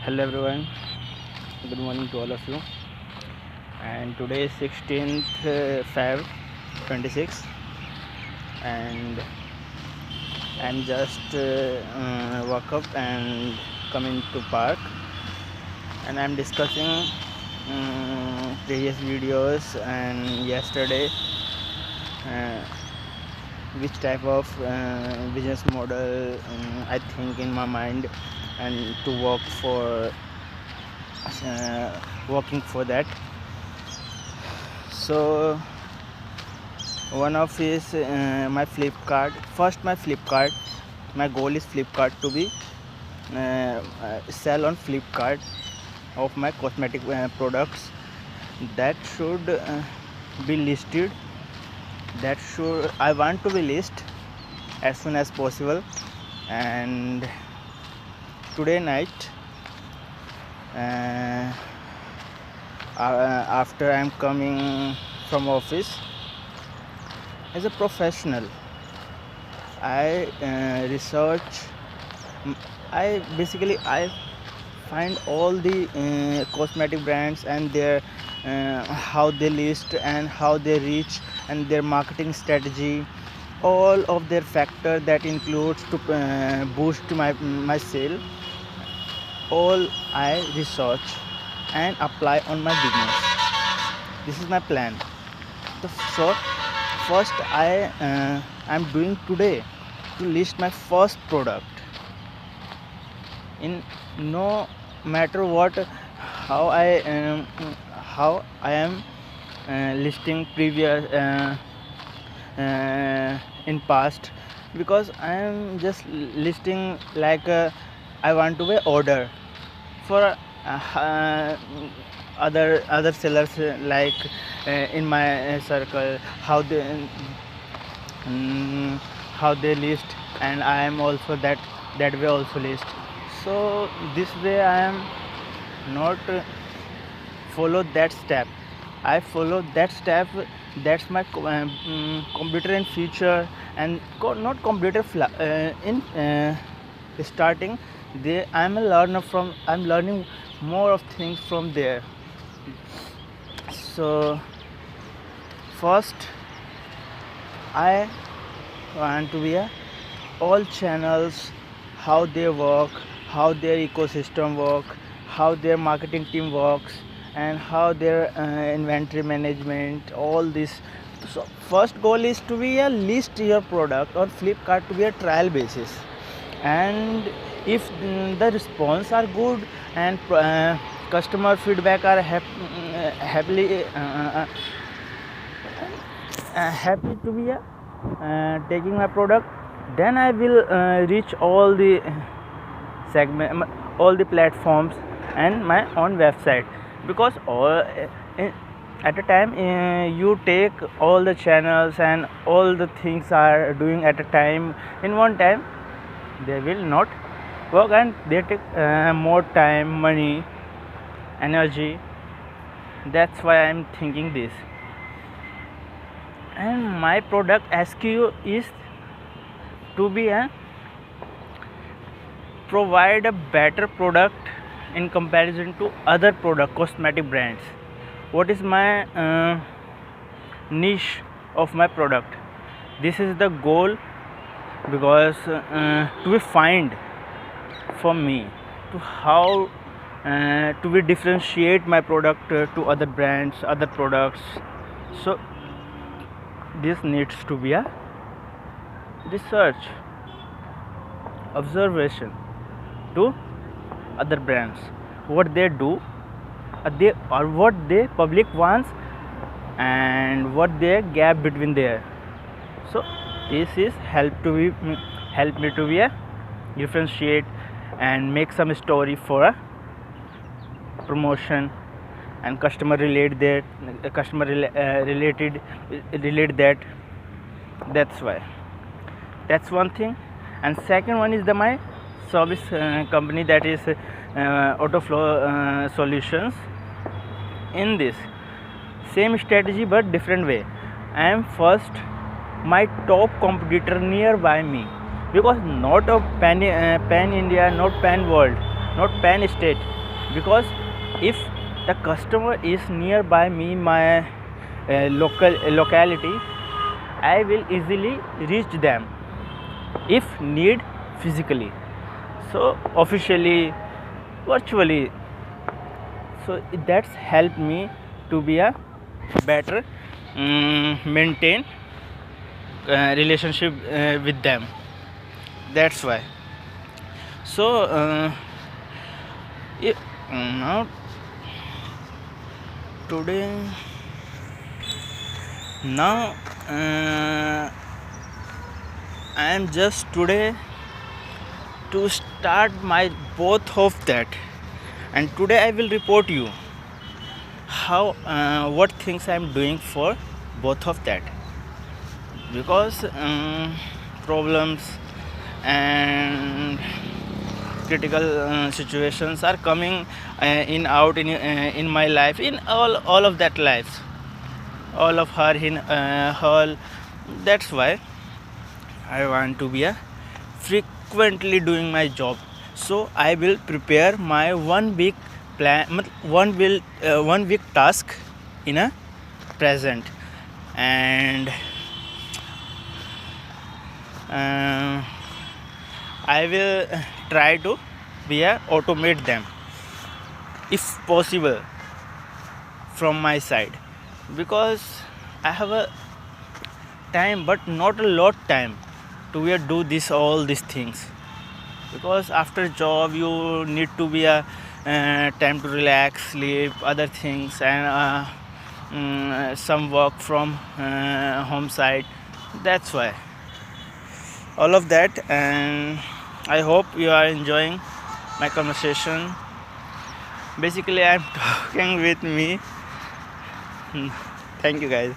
Hello everyone, good morning to all of you. And today is 16th Feb 26, and I'm just woke up and coming to park, and I'm discussing previous videos and yesterday uh, which type of business model I think in my mind, and to working for that. So one of is my Flipkart. First, my goal is Flipkart to be sell on Flipkart of my cosmetic products that should be listed. I want to be listed as soon as possible. And today night, after I'm coming from office, as a professional, I research. I find all the cosmetic brands and their how they list and how they reach and their marketing strategy, all of their factor that includes to boost my sale. All I research and apply on my business. This is my plan. So first I'm doing today to list my first product. In no matter what, how I am listing previous in past, because I am just listing like I want to order for other sellers, like in my circle, how they list, and I am also that way also list. So this way I am not follow that step. I follow that step. That's my computer in future, and not computer in starting. I'm learning more of things from there. So first I want to be all channels, how they work, how their ecosystem work, how their marketing team works, and how their inventory management, all this. So first goal is to be list your product on Flipkart to be a trial basis, and if the response are good and customer feedback are happily happy to be taking my product, then I will reach all the segment, all the platforms, and my own website. Because at a time you take all the channels and all the things are doing at a time, in one time they will not work, and they take more time, money, energy. That's why I'm thinking this. And my product SKU is to be provide a better product in comparison to other product cosmetic brands. What is my niche of my product? This is the goal, because to be find for me to how to be differentiate my product to other brands, other products. So this needs to be a research, observation to other brands, what they do, they or what the public wants, and what their gap between there. So this is help me to be a differentiate and make some story for a promotion, and customer relate that. That's why. That's one thing. And second one is my service company, that is Autoflow Solutions. In this same strategy but different way, I am first my top competitor nearby me, because not of pan India, not pan world, not pan state, because if the customer is nearby me, my locality, I will easily reach them if need physically, so officially, virtually. So that's helped me to be a better maintain relationship with them. That's why. So it, now today now I am just today to start my both of that, and today I will report you how what things I am doing for both of that, because problems and critical situations are coming in my life, in all of that lives, all of her in her. That's why I want to be a frequently doing my job. So I will prepare my 1 week plan, 1 week task in a present, and I will try to be a automate them if possible from my side, because I have a time but not a lot time to do all these things, because after job you need to be a time to relax, sleep, other things, and some work from home side. That's why all of that, and I hope you are enjoying my conversation. Basically I'm talking with me. Thank you guys.